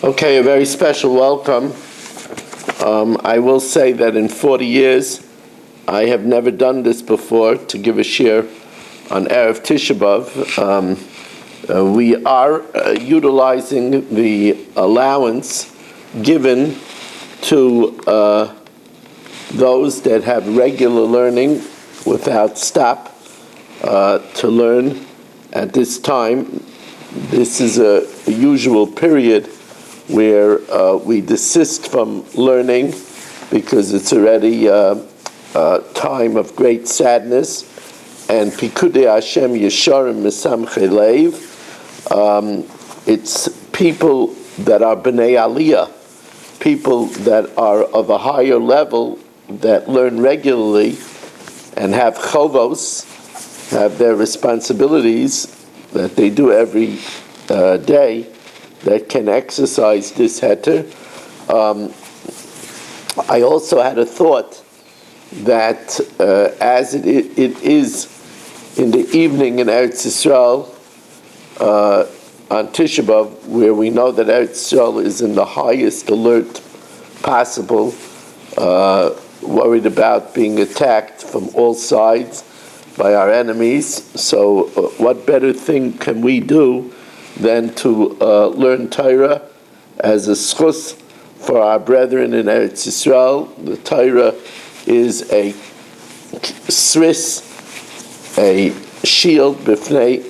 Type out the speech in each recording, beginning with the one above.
Okay, a very special welcome. I will say that in 40 years, I have never done this before, to give a share on Erev Tisha B'Av. We are utilizing the allowance given to those that have regular learning without stop to learn at this time. This is a usual period where we desist from learning because it's already a time of great sadness. And Pikudei Hashem Yesharim Mesamchei Leiv. It's people that are B'nai Aliyah, people that are of a higher level that learn regularly and have chovos, have their responsibilities that they do every day, that can exercise this heter. I also had a thought that as it is in the evening in Eretz Yisrael on Tisha B'Av, where we know that Eretz Yisrael is in the highest alert possible, worried about being attacked from all sides by our enemies. So what better thing can we do than to learn Torah as a schus for our brethren in Eretz Yisrael? The Torah is a sris, a shield b'fnei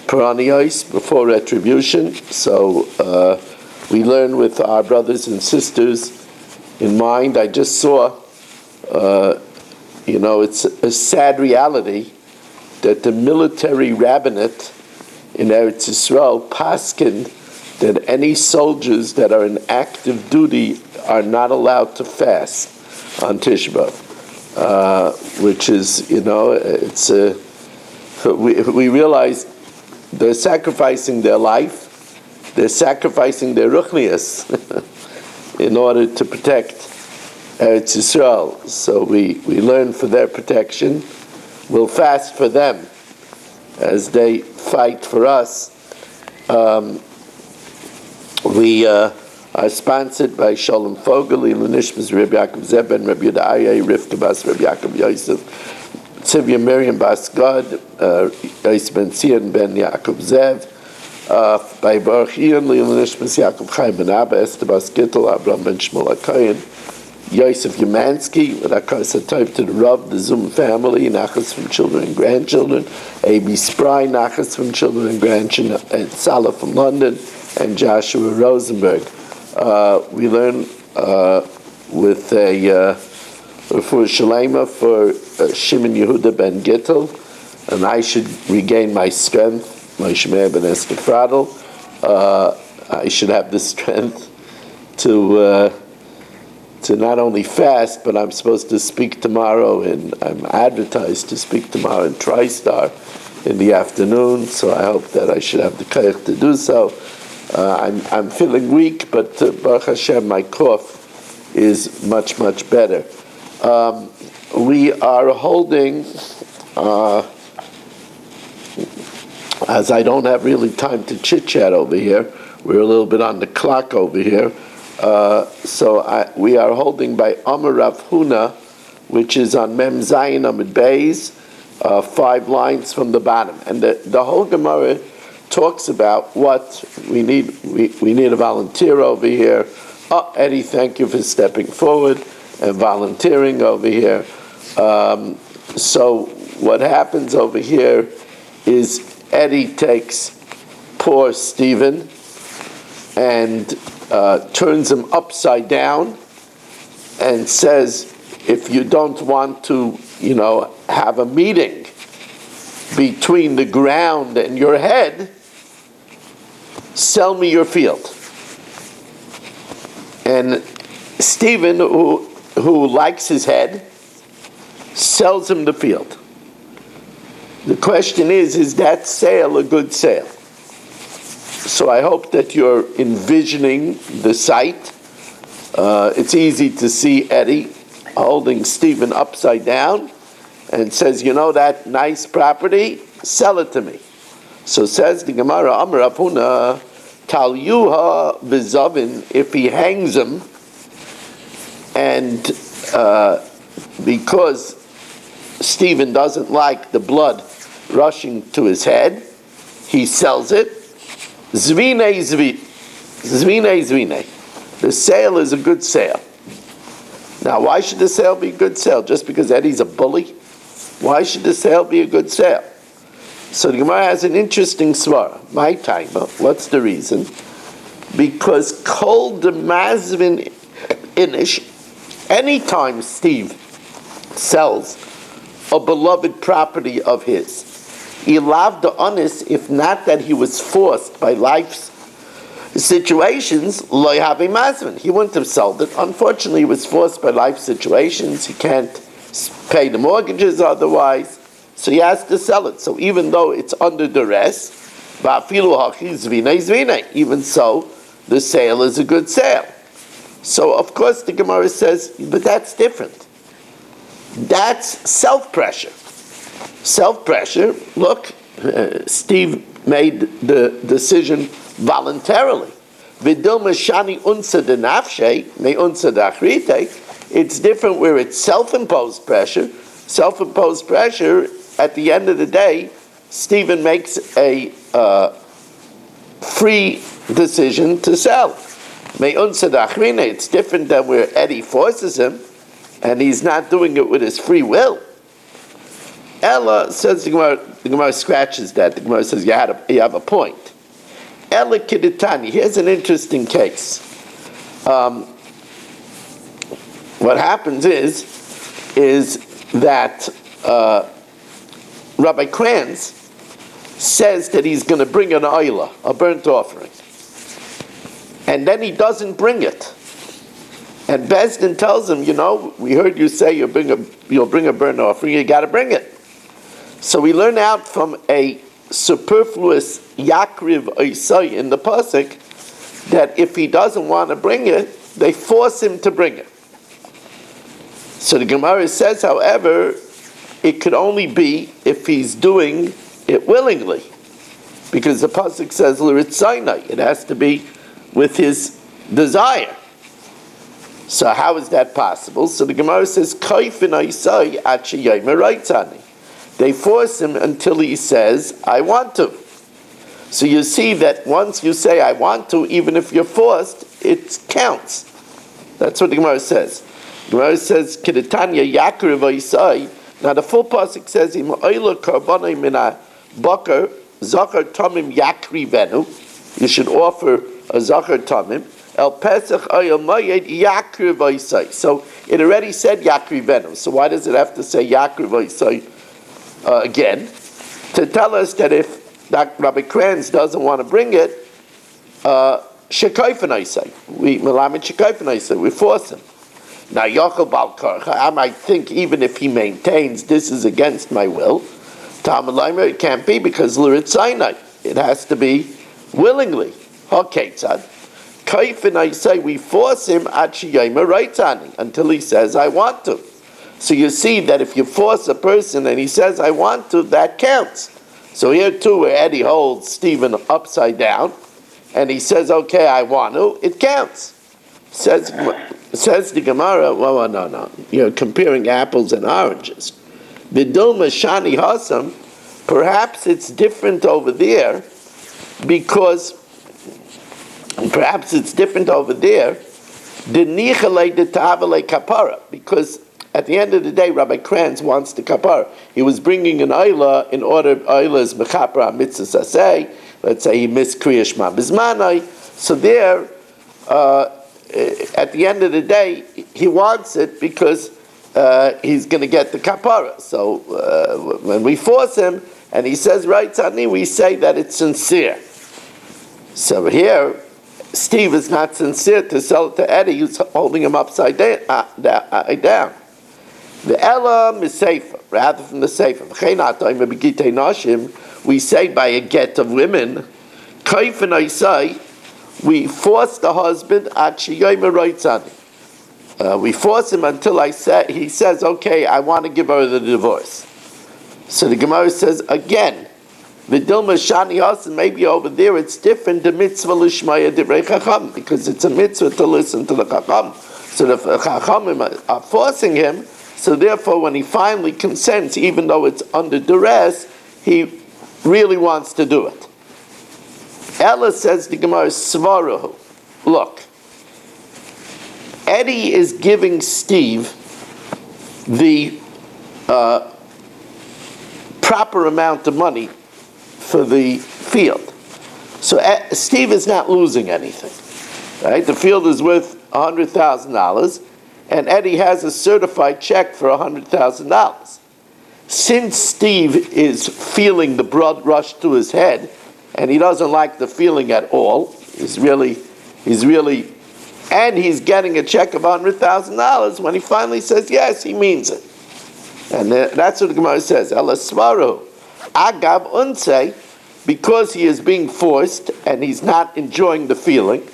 paranios, before retribution. So we learn with our brothers and sisters in mind. I just saw, it's a sad reality that the military rabbinate in Eretz Yisrael paskin that any soldiers that are in active duty are not allowed to fast on Tisha B'Av, which is, it's we realize they're sacrificing their life, they're sacrificing their ruchnias in order to protect Eretz Yisrael. So we learn for their protection. We'll fast for them as they fight for us. We are sponsored by Shalom Fogel, Nishmas Reb Yaakov Zeb Ben Reb Yehuda Aryeh, Rivka Bas Reb Yaakov Yosef, Tzivya Miriam Bas Gad, Yosef Ben Zion Ben Yaakov Zev, by Baruch Ian, Nishmas Yaakov Chaim Ben Abba, Esther Bas Gittel, Abraham Ben Shmuel HaKohen, Yosef Yemansky, with Akas HaTov to the Rav, the Zoom family, Nachas from children and grandchildren, A.B. Spry, Nachas from children and grandchildren, and Salah from London, and Joshua Rosenberg. We learn with a for Shalema for Shimon Yehuda Ben Gittel, and I should regain my strength, my Shemeh Ben Esther Fradel. I should have the strength to not only fast, but I'm supposed to speak tomorrow, and I'm advertised to speak tomorrow in TriStar in the afternoon, so I hope that I should have the koyach to do so. I'm feeling weak, but Baruch Hashem, my cough is much, much better. We are holding, as I don't have really time to chit-chat over here, we're a little bit on the clock over here, we are holding by Amar Rav Huna, which is on Mem Zayin Amid Beis, 5 lines from the bottom. And the whole Gemara talks about what we need. We need a volunteer over here. Oh, Eddie, thank you for stepping forward and volunteering over here. So what happens over here is Eddie takes poor Stephen and turns him upside down and says, if you don't want to, have a meeting between the ground and your head, sell me your field. And Stephen, who likes his head, sells him the field. The question is that sale a good sale? So I hope that you're envisioning the sight. It's easy to see Eddie holding Stephen upside down and says, that nice property, sell it to me. So says the Gemara, Amar Rav Huna, Tal yuha v'zavin, if he hangs him, and because Stephen doesn't like the blood rushing to his head, he sells it. Zvine. The sale is a good sale. Now, why should the sale be a good sale? Just because Eddie's a bully? Why should the sale be a good sale? So the Gemara has an interesting svara. My time, what's the reason? Because kol de mazvin inish, anytime Steve sells a beloved property of his, ilav the honest, if not that he was forced by life's situations, lo have a mazvin. He wouldn't have sold it. Unfortunately, he was forced by life situations. He can't pay the mortgages otherwise, so he has to sell it. So even though it's under duress, even so, the sale is a good sale. So of course the Gemara says, but that's different. That's self-pressure. Self-pressure, look, Steve made the decision voluntarily. It's different where it's self-imposed pressure. Self-imposed pressure, at the end of the day, Stephen makes a free decision to sell. It's different than where Eddie forces him, and he's not doing it with his free will. Ella says, the Gemara scratches that. The Gemara says, you have a point. Ella Kiditani, here's an interesting case. What happens is that Rabbi Kranz says that he's going to bring an oila, a burnt offering. And then he doesn't bring it. And Bezdin tells him, we heard you say you'll bring a burnt offering, you got to bring it. So we learn out from a superfluous Yakriv Oisai in the Pasuk that if he doesn't want to bring it, they force him to bring it. So the Gemara says, however, it could only be if he's doing it willingly. Because the Pasuk says, L'ritzaynai, it has to be with his desire. So how is that possible? So the Gemara says, Kaifin Oisai Achi Yomer Reitzani. They force him until he says, I want to. So you see that once you say, I want to, even if you're forced, it counts. That's what the Gemara says. The Gemara says, Kedetanya Yakriv Oisai. Now the full pasuk says, Im oila karbonai mina bakar zachar tamim yakrivenu. You should offer a zachar tamim. El pesach oyel mayed yakriv Oisai. So it already said yakrivenu. So why does it have to say yakriv Oisai? Again, to tell us that if Rabbi Kranz doesn't want to bring it, we force him. Now, Yochel Bal Karcha, I might think even if he maintains this is against my will, it can't be because L'ritzaynai, it has to be willingly. Haketzad. Kaifin I say we force him until he says I want to. So you see that if you force a person and he says, I want to, that counts. So here too, where Eddie holds Stephen upside down, and he says, okay, I want to, it counts. Says the Gemara, well, no. You're comparing apples and oranges. Bidul Mashani Hasam, perhaps it's different over there, because at the end of the day, Rabbi Kranz wants the kapara. He was bringing an oila in order, oila is mechapra mitzvah saseh. Let's say he missed kriyash ma bizmanai. So there, at the end of the day, he wants it because he's going to get the kapara. So when we force him and he says right tzani, we say that it's sincere. So here, Steve is not sincere to sell it to Eddie, who's holding him upside down. The Ella Miseifa, rather from the Seifa. We say by a get of women, Kaifin I say, we force the husband we force him until he says, okay, I want to give her the divorce. So the Gemara says again, The Dilma Shani Hasan, maybe over there it's different, the mitzvah lishmaya divrei chacham, because it's a mitzvah to listen to the chacham. So the chachamim are forcing him, so therefore when he finally consents, even though it's under duress, he really wants to do it. Ella says the Gemara Svarahu. Look, Eddie is giving Steve the proper amount of money for the field. So Steve is not losing anything. Right? The field is worth $100,000, and Eddie has a certified check for $100,000. Since Steve is feeling the blood rush to his head, and he doesn't like the feeling at all, he's really, and he's getting a check of $100,000. When he finally says yes, he means it. And that's what the Gemara says. Ela svaru, agav unse, because he is being forced and he's not enjoying the feeling,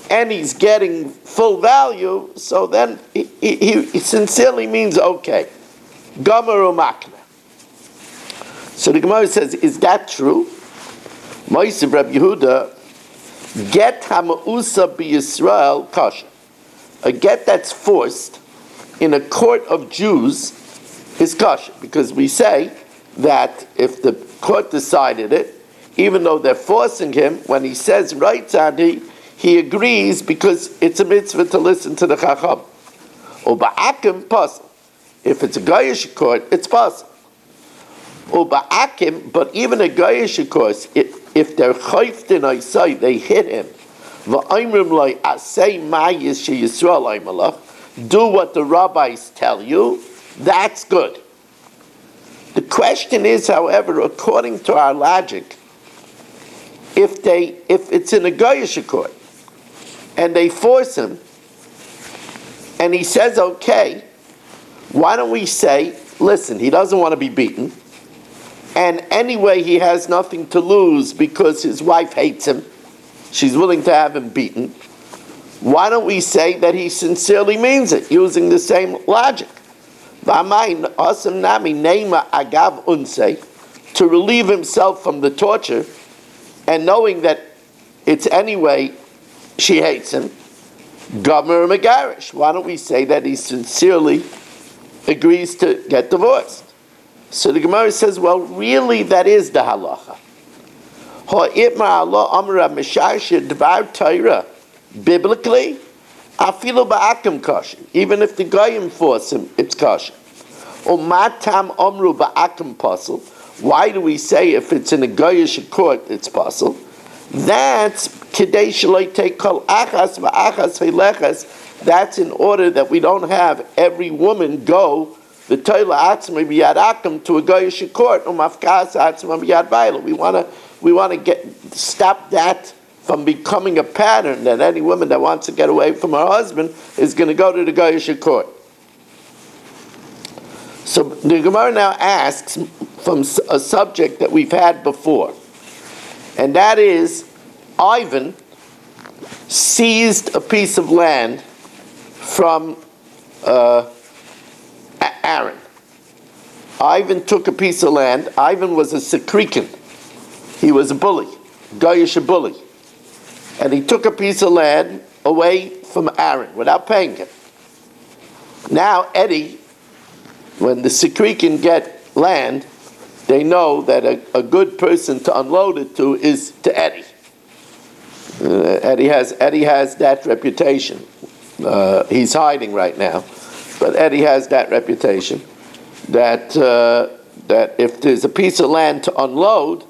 and he's getting full value, so then he sincerely means okay. Gomer umakna. So the Gemara says, is that true? Moisiv Reb Yehuda, get hamausa b'Yisrael kasha. A get that's forced in a court of Jews is kasha, because we say that if the court decided it, even though they're forcing him, when he says right tzadi, he agrees because it's a mitzvah to listen to the chacham. Uba'akim pasal. If it's a goyish court, it's pasal. Uba'akim, but even a goyish court, if they're chayfed in Isai, they hit him. V'aimrim loy asay ma'yis sheYisrael aymalach. Do what the rabbis tell you. That's good. The question is, however, according to our logic, if it's in a goyish court and they force him, and he says okay, why don't we say, listen, he doesn't want to be beaten, and anyway he has nothing to lose because his wife hates him, she's willing to have him beaten. Why don't we say that he sincerely means it, using the same logic? To relieve himself from the torture, and knowing that it's anyway she hates him, Gomer Megarish. Why don't we say that he sincerely agrees to get divorced? So the Gemara says, well, really that is the halacha. Biblically, afilu ba'akim kasha. Even if the goyim force him, it's kasha. Umatam omru ba'akim pasul. Why do we say if it's in a goyish court, it's pasul? That's kidei shaloi take kol achas va'achas v'lechas. That's in order that we don't have every woman go the toila atzma b'yad akim to a goyish court. Umafkas atzma b'yad baila. We want to stop that from becoming a pattern that any woman that wants to get away from her husband is going to go to the goyish court. So the Gemara now asks from a subject that we've had before, and that is Ivan seized a piece of land from Aaron. Ivan took a piece of land. Ivan was a Sekrikin. He was a bully, goyish a bully. And he took a piece of land away from Aaron without paying him. Now Eddie, when the Sekrikin get land, they know that a good person to unload it to is to Eddie. Eddie has that reputation. He's hiding right now, but Eddie has that reputation that if there's a piece of land to unload,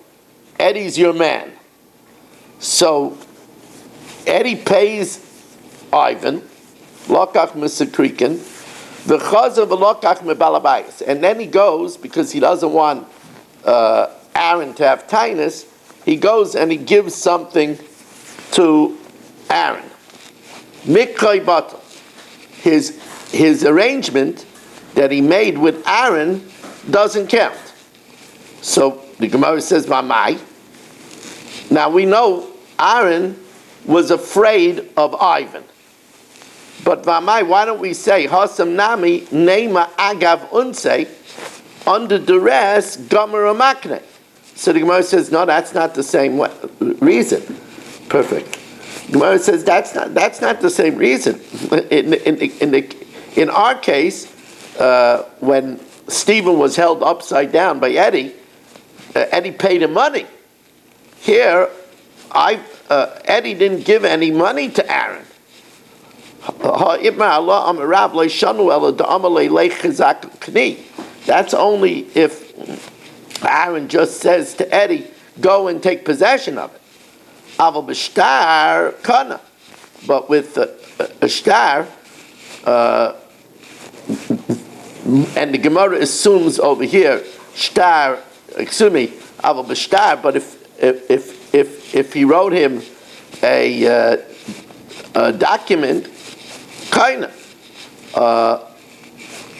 Eddie's your man. So Eddie pays Ivan, lokach Sekrikin, v'chazav v'lokach mebalabayis, and then he goes because he doesn't want Aaron to have tinus. He goes and he gives something to Aaron. Mikray batal. His arrangement that he made with Aaron doesn't count. So the Gemara says, "Mamai." Now we know Aaron was afraid of Ivan. But Vamai, why don't we say Hasam Nami Neima Agav Unse, under duress Gomer Amakne? So the Gemara says, no, that's not the same reason. Perfect. The Gemara says that's not the same reason. In our case, when Stephen was held upside down by Eddie, Eddie paid him money. Here, Eddie didn't give any money to Aaron. That's only if Aaron just says to Eddie, go and take possession of it. Aval b'shtar kana. But with a shtar, and the Gemara assumes over here, shtar, excuse me, aval b'shtar, but if he wrote him a document, kind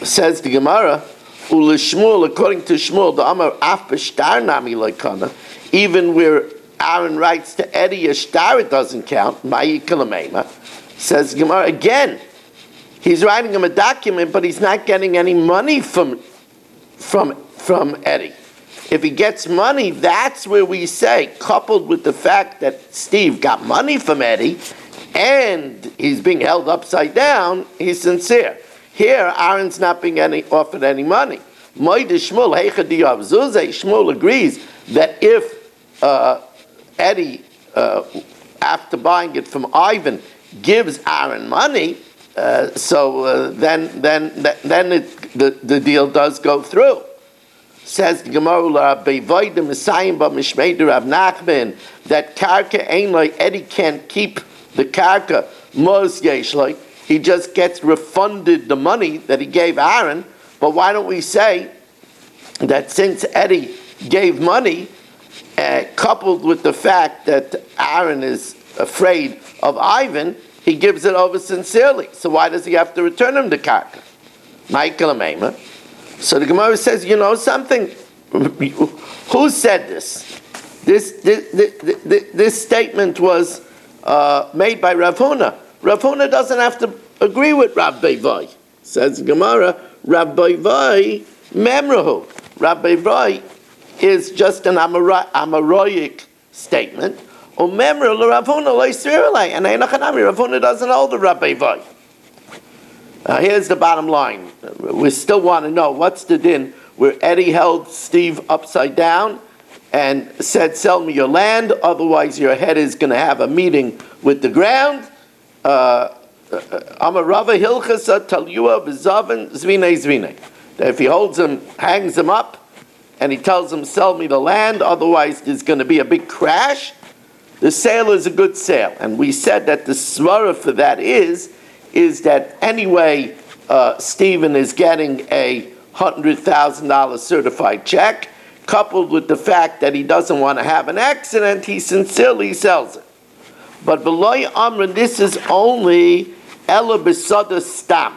says the Gemara, Ulishmul, according to Shmuel, the Amar af b'shtar nami loikana, even where Aaron writes to Eddie a shtar, it doesn't count. Ma'i kalamema, says Gemara again. He's writing him a document, but he's not getting any money from Eddie. If he gets money, that's where we say, coupled with the fact that Steve got money from Eddie, and he's being held upside down, he's sincere. Here, Aaron's not being offered any money. Shmuel agrees that if Eddie, after buying it from Ivan, gives Aaron money, then the deal does go through. Says the Gemara, that karka ain't like Eddie can't keep the karka, mos yesh like. He just gets refunded the money that he gave Aaron. But why don't we say that since Eddie gave money, coupled with the fact that Aaron is afraid of Ivan, he gives it over sincerely. So why does he have to return him the karka? So the Gemara says, you know something? Who said this? This statement was made by Rav Huna. Rav Huna doesn't have to agree with Rav Beivai. Says the Gemara, Rav Beivai memrahu. Rav Beivai is just an Amoroic statement. And Rav Huna doesn't hold the Rav Beivai. Here's the bottom line. We still want to know what's the din where Eddie held Steve upside down and said, sell me your land, otherwise your head is going to have a meeting with the ground. Amarava hilchasa talyua b'zavan zvine zvine. If he holds him, hangs him up, and he tells him, sell me the land, otherwise there's going to be a big crash, the sale is a good sale. And we said that the svara for that is that anyway, Stephen is getting a $100,000 certified check, coupled with the fact that he doesn't want to have an accident, he sincerely sells it. But Veloy Amrin, this is only Ela Besada Stam,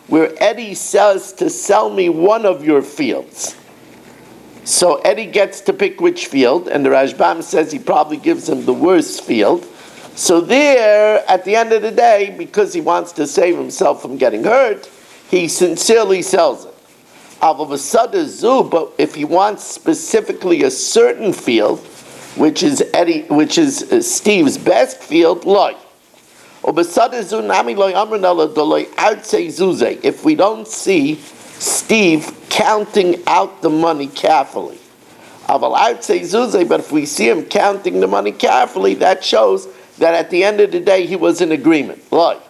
where Eddie says to sell me one of your fields. So Eddie gets to pick which field, and the Rashbam says he probably gives him the worst field. So there, at the end of the day, because he wants to save himself from getting hurt, he sincerely sells it. But if he wants specifically a certain field, which is Steve's best field, loy. If we don't see Steve counting out the money carefully, but if we see him counting the money carefully, that shows that at the end of the day he was in agreement. And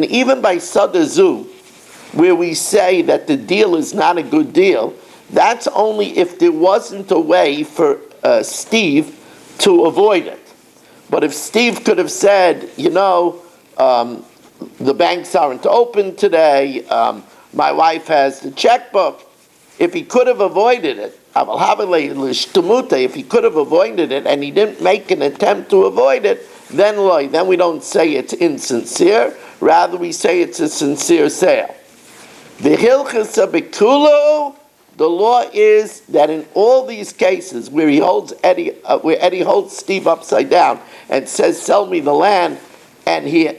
even by Sadazu, where we say that the deal is not a good deal, that's only if there wasn't a way for Steve to avoid it. But if Steve could have said, the banks aren't open today, my wife has the checkbook, if he could have avoided it, if he could have avoided it and he didn't make an attempt to avoid it, then we don't say it's insincere, rather we say it's a sincere sale. The Hilchasa Bikulo, the law is that in all these cases where he holds where Eddie holds Steve upside down and says, "Sell me the land," and he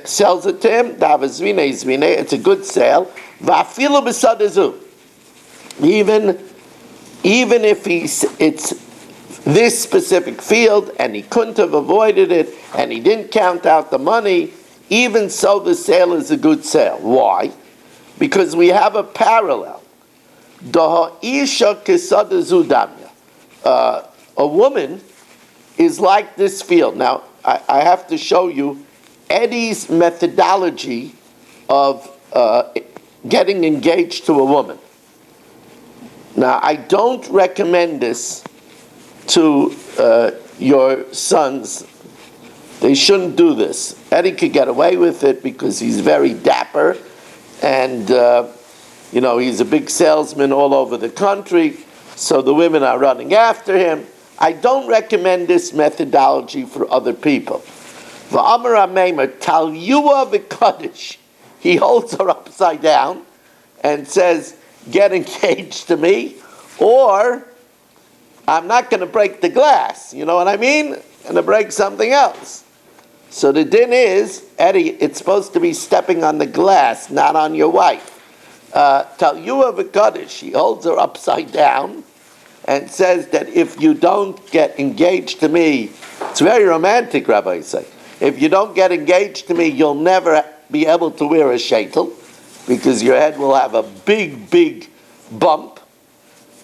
sells it to him, it's a good sale. Even if it's this specific field and he couldn't have avoided it and he didn't count out the money, even so the sale is a good sale. Why? Because we have a parallel. A woman is like this field. Now, I have to show you Eddie's methodology of getting engaged to a woman. Now, I don't recommend this to your sons. They shouldn't do this. Eddie could get away with it because he's very dapper and, he's a big salesman all over the country, so the women are running after him. I don't recommend this methodology for other people. V'amar HaMeimer, Talyua v'Kadish. He holds her upside down and says, get engaged to me, or I'm not going to break the glass. You know what I mean? I'm going to break something else. So the din is, Eddie, it's supposed to be stepping on the glass, not on your wife. Talyua v'Kadish. He holds her upside down and says that if you don't get engaged to me, it's very romantic, Rabbi say. If you don't get engaged to me, you'll never be able to wear a sheitel, because your head will have a big, big bump.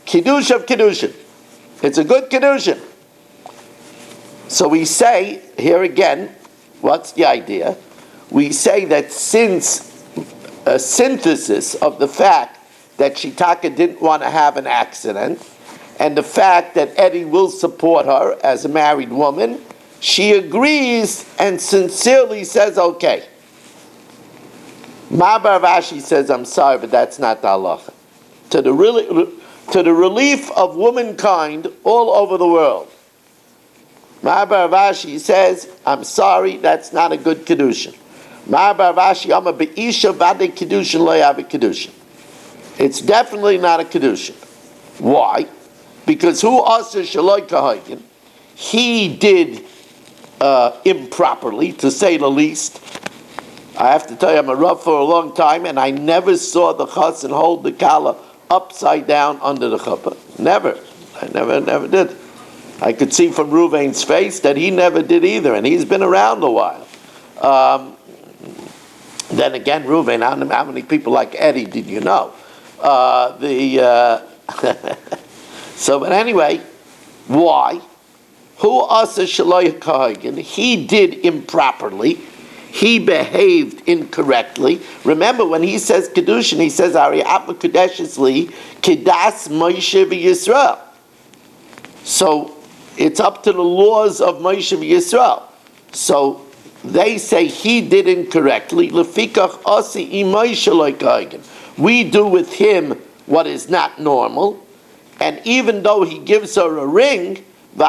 Kiddush of Kiddushin. It's a good Kiddushin. So we say, here again, what's the idea? We say that since a synthesis of the fact that Shitaka didn't want to have an accident, and the fact that Eddie will support her as a married woman, she agrees and sincerely says, okay. Bar Vashi says, I'm sorry, but that's not the halacha. To the relief of womankind all over the world, Bar Vashi says, I'm sorry, that's not a good Kiddushin. Bar Vashi, I'm a be'isha vade Kiddushin lo yavi Kiddushin. It's definitely not a Kiddushin. Why? Because who asa shaloi kahaykin? He did improperly, to say the least. I have to tell you, I'm a Rav for a long time, and I never saw the chassan hold the kala upside down under the chuppah. Never. I never did. I could see from Ruvain's face that he never did either, and he's been around a while. Then again, Ruvain, how many people like Eddie did you know? So, but anyway, why? Who asa shaloi kahagin? He did improperly. He behaved incorrectly. Remember, when he says Kedushin, he says, Ari Abba Kadeshes Li, Kedas Moshe v'Yisrael. So, it's up to the laws of Moshe v'Yisrael. So, they say he did incorrectly. Lefikach asi Moshe lo kahagin. We do with him what is not normal. And even though he gives her a ring, the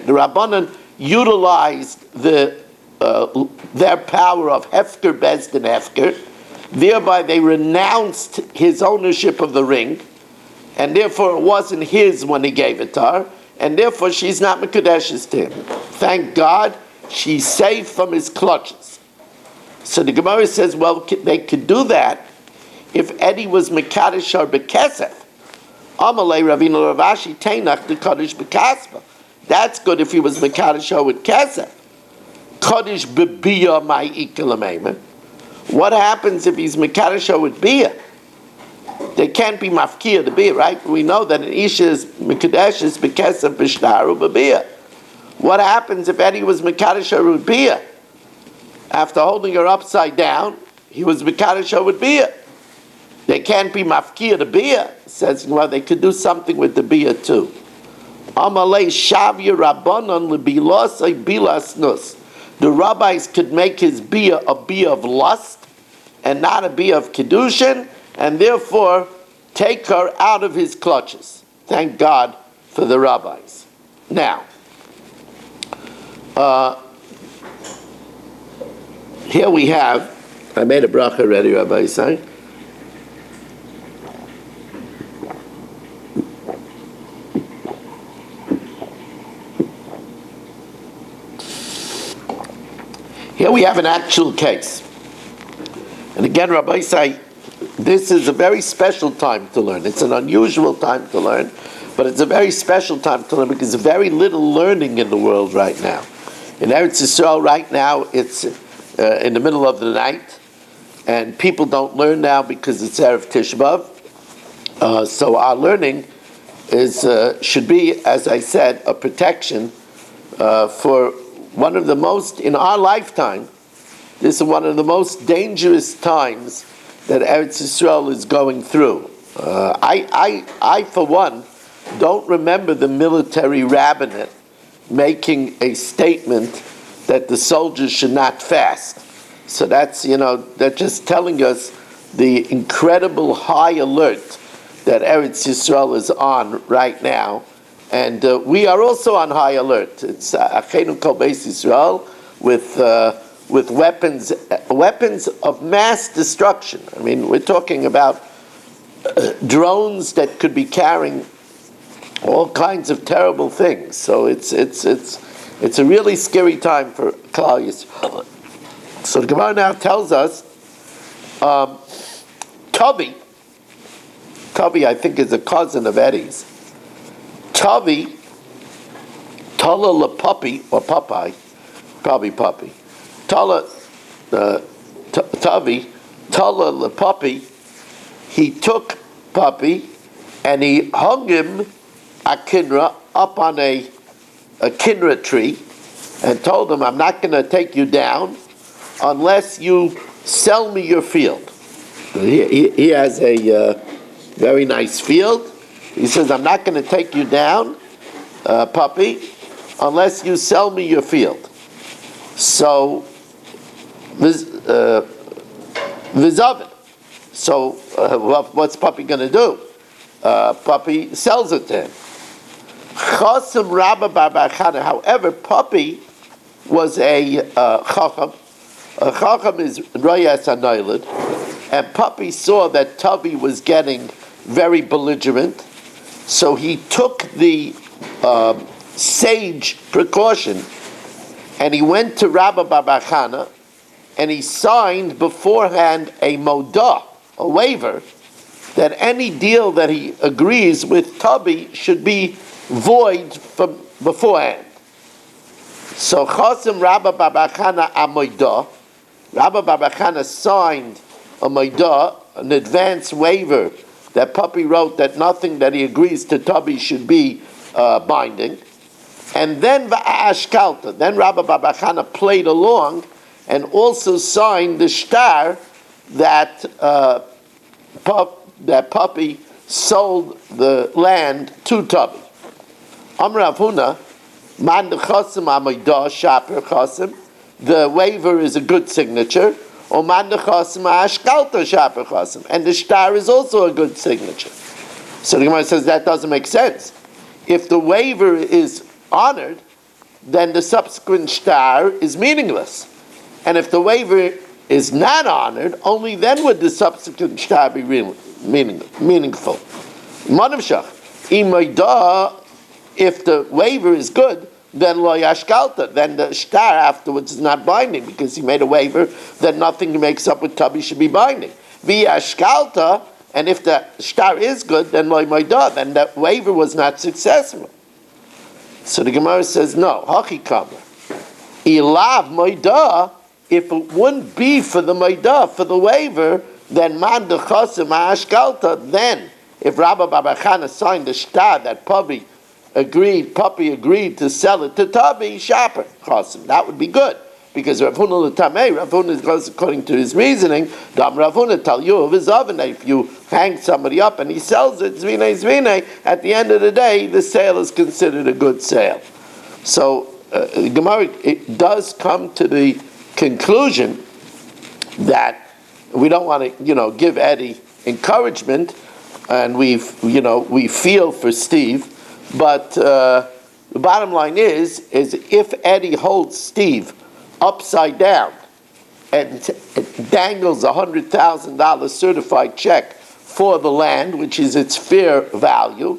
Rabbanan utilized their power of Hefker Bezdin Hefker. Thereby they renounced his ownership of the ring, and therefore it wasn't his when he gave it to her, and therefore she's not Mekudeshes to him. Thank God, she's safe from his clutches. So the Gemara says, well, they could do that if Eddie was Mekadosh or Bekesef. Amalei Ravina Ravashi Tainach the Kaddish Bekaspa. That's good if he was Mekadosh or with Kesef. Kaddish Bebiya my Ikelamema. What happens if he's Mekadosh or with Bia? They can't be Mafkia to Bia, right? We know that an Isha is Mekadosh is Bekesef Bishtaru Bebiya. What happens if Eddie was Mekadosh or with Bia? After holding her upside down, he was Mekadosh or with Bia. They can't be mafkia the bia. Says, well, they could do something with the bia too. Amalei shavya rabbanon lebilasay bilas nus. The rabbis could make his bia a bia of lust and not a bia of kedushin, and therefore take her out of his clutches. Thank God for the rabbis. Now, here we have. I made a bracha already, Rabbi Yisai. Here we have an actual case. And again, Rabbi Yisai this is a very special time to learn. It's an unusual time to learn, but it's a very special time to learn because there's very little learning in the world right now. In Eretz Yisrael right now, it's in the middle of the night, and people don't learn now because it's Erev Tisha B'Av. So our learning should be, as I said, a protection for one of the most, in our lifetime, this is one of the most dangerous times that Eretz Yisrael is going through. I, for one, don't remember the military rabbinate making a statement that the soldiers should not fast. So that's, they're just telling us the incredible high alert that Eretz Yisrael is on right now. And we are also on high alert. It's Achenu Kol Beis Yisrael with weapons of mass destruction. I mean, we're talking about drones that could be carrying all kinds of terrible things. So it's a really scary time for Klal Yisrael. So the Gemara now tells us, Tavi, I think, is a cousin of Eddie's. Tavi, Tala la Puppy, or Popeye, probably Puppy. Tavi, Tala la Puppy, he took Puppy and he hung him a kinra up on a kinra tree and told him, I'm not going to take you down unless you sell me your field. He has a very nice field. He says, I'm not going to take you down, Puppy, unless you sell me your field. So, Vizavin. So, what's Puppy going to do? Puppy sells it to him. Chasim Rabba Barbachana. However, Puppy was a Chacham. A Chacham is Royas Anoilid. And Puppy saw that Tavi was getting very belligerent. So he took the sage precaution and he went to Rabba Barbachana and he signed beforehand a modah, a waiver, that any deal that he agrees with Tabi should be void from beforehand. So Chasim Rabba Barbachana a modah. Rabba Barbachana signed a modah, an advance waiver that Puppy wrote that nothing that he agrees to Tabi should be binding. And then Va'ashkalta, then Rabba Barbachana played along and also signed the shtar that Puppy sold the land to Tabi. Amr Avuna, Man Chasim Amaydah Shaper Chasim, the waiver is a good signature. Or Man Chasim Ashkalta Shaper Chasim, and the shtar is also a good signature. So the Gemara says that doesn't make sense. If the waiver is honored, then the subsequent shtar is meaningless. And if the waiver is not honored, only then would the subsequent shtar be meaningful. Manavshach, if the waiver is good, then lo yashkalta, then the shtar afterwards is not binding because he made a waiver that nothing he makes up with Tabi should be binding. V'yashkalta, and if the shtar is good, then lo moidah, then that waiver was not successful. So the Gemara says no. Hachi kamer, ilav moidah. If it wouldn't be for the moidah, for the waiver, then man dechasim ha'ashkalta. Then, if Rabba Barbachana signed the shtar that Puppy agreed to sell it to Tabi, Shaper Chasim, that would be good. Because Rav Huna l'tamei, Rav Huna goes according to his reasoning, Dam Rav Huna tal you of his oven, if you hang somebody up and he sells it, zvine, at the end of the day, the sale is considered a good sale. So, Gemara, it does come to the conclusion that we don't want to, give Eddie encouragement, and we feel for Steve, but the bottom line is if Eddie holds Steve upside down and dangles $100,000 certified check for the land, which is its fair value,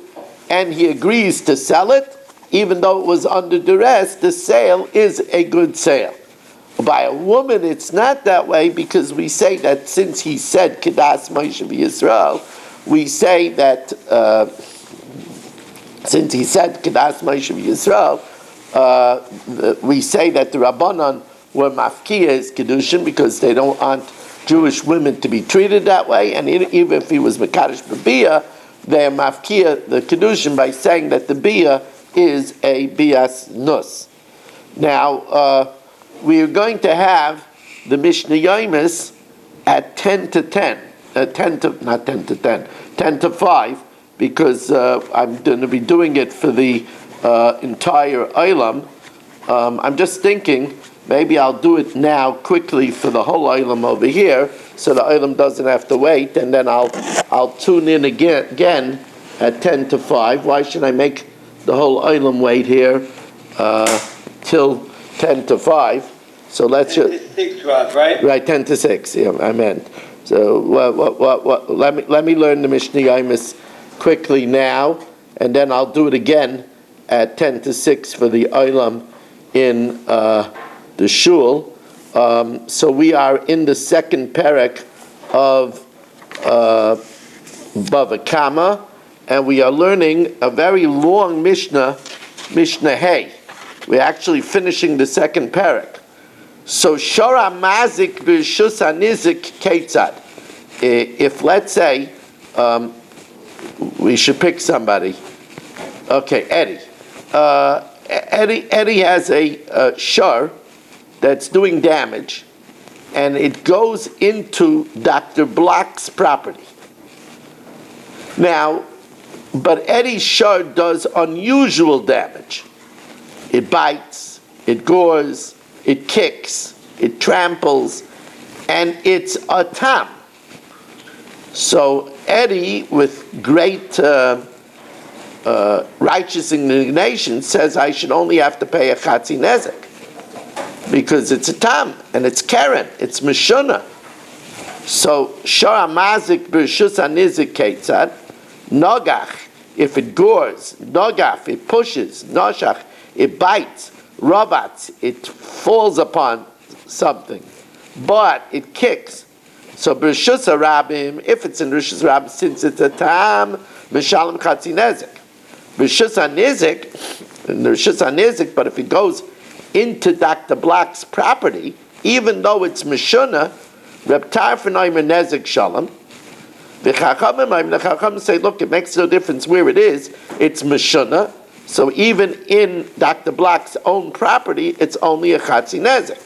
and he agrees to sell it, even though it was under duress, the sale is a good sale. By a woman, it's not that way because we say that since he said Kedas Moshe Yisrael, we say that since he said Kedas Moshe Yisrael, we say that the Rabbanon were mafkiyas kedushin because they don't want Jewish women to be treated that way, and even if he was mekadosh b'bia, they are mafkiya the kedushin by saying that the bia is a bias nus. Now we are going to have the Mishnah Yomis at 10 to 10, 10 to 5, because I'm going to be doing it for the entire Olam. I'm just thinking maybe I'll do it now quickly for the whole Olam over here, so the Olam doesn't have to wait, and then I'll tune in again at 10 to 5. Why should I make the whole Olam wait here till 10 to 5? So let's just 10 to 6, Rob, right? Right, 10 to 6. Yeah, I meant. So let me learn the Mishnah Yomis quickly now, and then I'll do it again at 10 to 6 for the Olam in the Shul. So we are in the second parak of Bava Kama, and we are learning a very long Mishnah Hay. We're actually finishing the second parak. So Shora Mazik B'Rishus HaNizik Ketzad. If let's say we should pick somebody. Okay, Eddie. Eddie has a shar that's doing damage, and it goes into Dr. Block's property. Now, but Eddie's shar does unusual damage. It bites, it gores, it kicks, it tramples, and it's a tam. So Eddie, with great righteous indignation, says I should only have to pay a chatzi nezek because it's a tam and it's keren, it's meshuna. So shara mazik b'rishus hanizik ketzad nogach, if it gores, nogach, it pushes, noshach, it bites, Robots, it falls upon something, but it kicks. So b'rishus harabim, if it's in rishus harabim, since it's a tam, mishalem chatzi nezek. B'rishus hanizik, in the rishus hanizik, but if it goes into Dr. Block's property, even though it's mishuna, Reb Tarfon nezek shalom. The Chachamim say, look, it makes no difference where it is. It's mishuna. So even in Dr. Block's own property, it's only a chatzi nezek.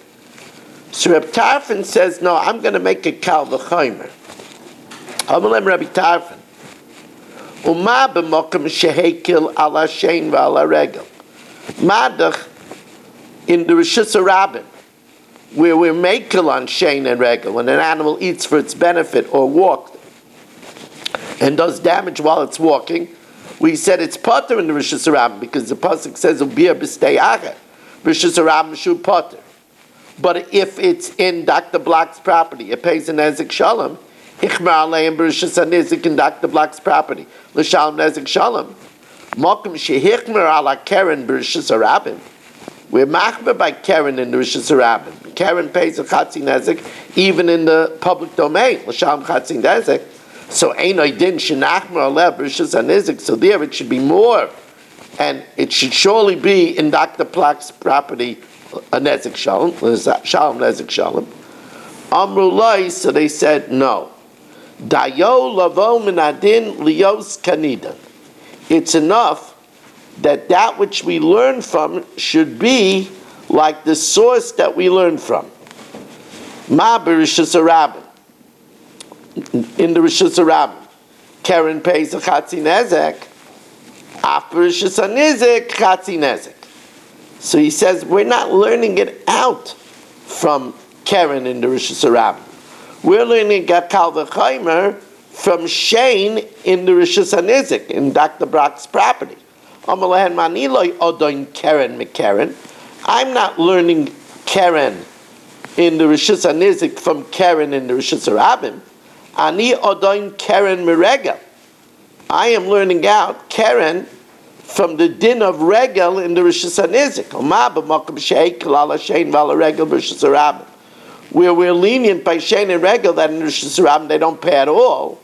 So Reb Tarfon says, no, I'm going to make a kal v'chomer. Amalem Rabbi Tarfon. Uma b'mokum shehekil ala shein v'ala regel. Madach in the Rishus HaRabim, where we're makel on shein and regel, when an animal eats for its benefit or walks and does damage while it's walking, we said it's potter in the Rishus HaRabim because the pasuk says ubir b'stei acher. Rishus HaRabim shu potter. But if it's in Dr. Block's property, it pays a nezek shalom. Hichmer aleim b'Rishus HaNizik in Dr. Block's property. L'shalom nezek shalom. Mokum shehichmer ala keren b'Rishus HaRabim. We're machmer by keren in the Rishus HaRabim. Keren pays a chatzi nezek even in the public domain. L'shalom chatzi nezek. So einay din shenachmer alev b'Rishus HaNizik. So there it should be more, and it should surely be in Dr. Block's property a nezek shalom. Shalom nezek shalom. Amru lai. So they said no. Dayo lavo minadin lios kanida. It's enough that which we learn from should be like the source that we learn from. Ma b'Rishus HaRabim. In the Rishus HaRabim, Keren pays a chatzi nezek. After Rishus HaNizik, chatzi nezek. So he says we're not learning it out from Keren in the Rishus HaRabim. We're learning Kal v'chomer from Shein in the Rishus HaNizik, in Dr. Block's property. I'm not learning Keren in the Rishus HaNizik from Keren in the Rishus HaRabim. Ani odoin Keren miregel. I am learning out Keren from the din of regel in the Rishus HaNizik. Where we're lenient by shein and regel, that in Rishus HaRabim they don't pay at all.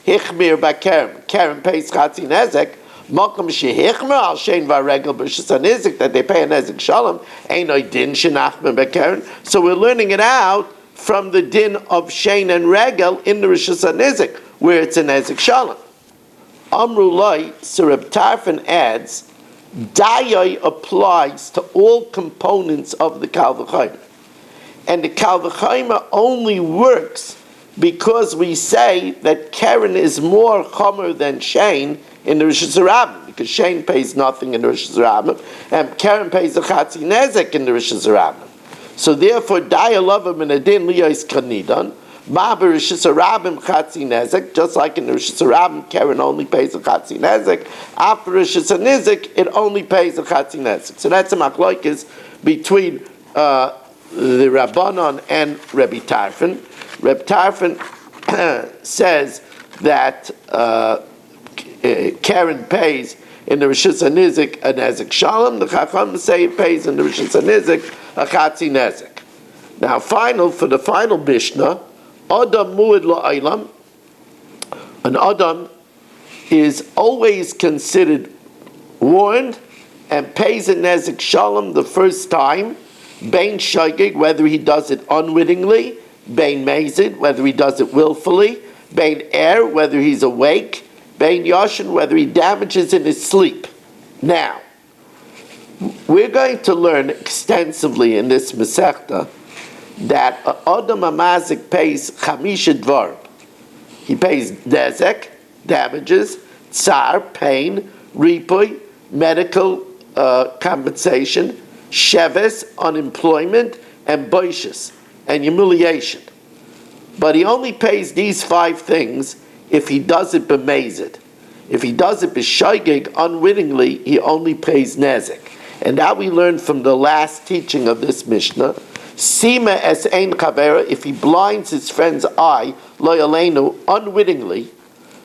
Hichmir by Karen pays Chatzi Nezek. Makom shehichmer al shein varegel b'Rishus HaNizik, that they pay a nezek shalom. Einoi din shenachmer b'Karen. So we're learning it out from the din of shein and regel in the Rishus HaNizik, where it's a nezek shalom. Amru Loi, so Reb Tarfon adds, Dayai applies to all components of the Kal V'Chomer. And the Kal V'Chomer only works because we say that Karen is more chomer than Shein in the Rishus HaRabim, because Shein pays nothing in the Rishus HaRabim, and Karen pays a Chatzi Nezek in the Rishus HaRabim. So therefore, Daya Lovim in a din liyos kanidan, Ma b'Rishus HaRabim Chatzi Nezek, just like in the Rishus HaRabim, Karen only pays a Chatzi Nezek. After Rishus HaNizik, it only pays a Chatzi Nezek. So that's a machlokes between the Rabbanon and Rebbe Tarfon. Rebbe Tarfon says that Karen pays in the Rishus HaNizik a nezek shalom. The Chacham say it pays in the Rishus HaNizik a Chatzi Nezek. Now, for the final Mishnah, Adam mu'id la'aylam. An Adam is always considered warned and pays a nezek shalom the first time. Bein shogeg, whether he does it unwittingly. Bein mezid, whether he does it willfully. Bein er, whether he's awake. Bein yashin, whether he damages in his sleep. Now, we're going to learn extensively in this Masechta that Adam Amazik pays Chamisha Dvar. He pays Nezek, damages, Tsar, pain, Ripuy, medical compensation, Sheves, unemployment, and Boishas, and humiliation. But he only pays these 5 things if he does it b'mezid. If he does it b'shoigeg, unwittingly, he only pays Nezek. And that we learned from the last teaching of this Mishnah. Sima es ein chavera, if he blinds his friend's eye, lo yaleinu, unwittingly,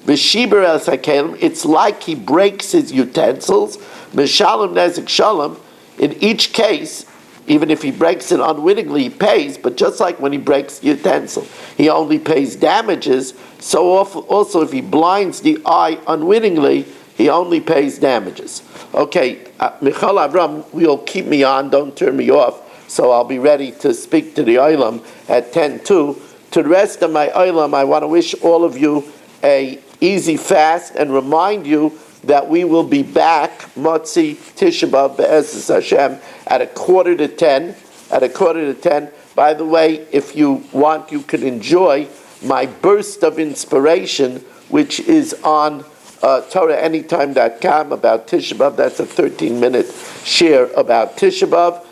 v'shiber el sakelim, it's like he breaks his utensils, v'shalom nezek shalom, in each case, even if he breaks it unwittingly, he pays, but just like when he breaks the utensil, he only pays damages, so also if he blinds the eye unwittingly, he only pays damages. Okay, Michal Avram, you'll keep me on, don't turn me off, so I'll be ready to speak to the Olam at 10:2. To the rest of my Olam, I want to wish all of you a easy fast and remind you that we will be back, Motzi Tisha B'Av Be'ezus Hashem, at 9:45. At 9:45. By the way, if you want, you can enjoy my burst of inspiration, which is on TorahAnytime.com about Tisha B'Av. That's a 13-minute share about Tisha B'Av,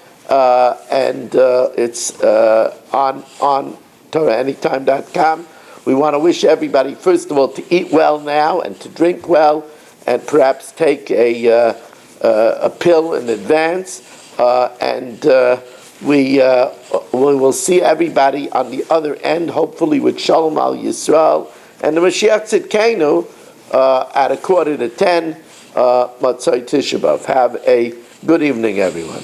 and it's on TorahAnytime.com. We want to wish everybody, first of all, to eat well now and to drink well, and perhaps take a pill in advance, and we will see everybody on the other end, hopefully with Shalom Al Yisrael and the Mashiach Tzidkenu at 9:45, Matzai Tisha B'Av. Have a good evening, everyone.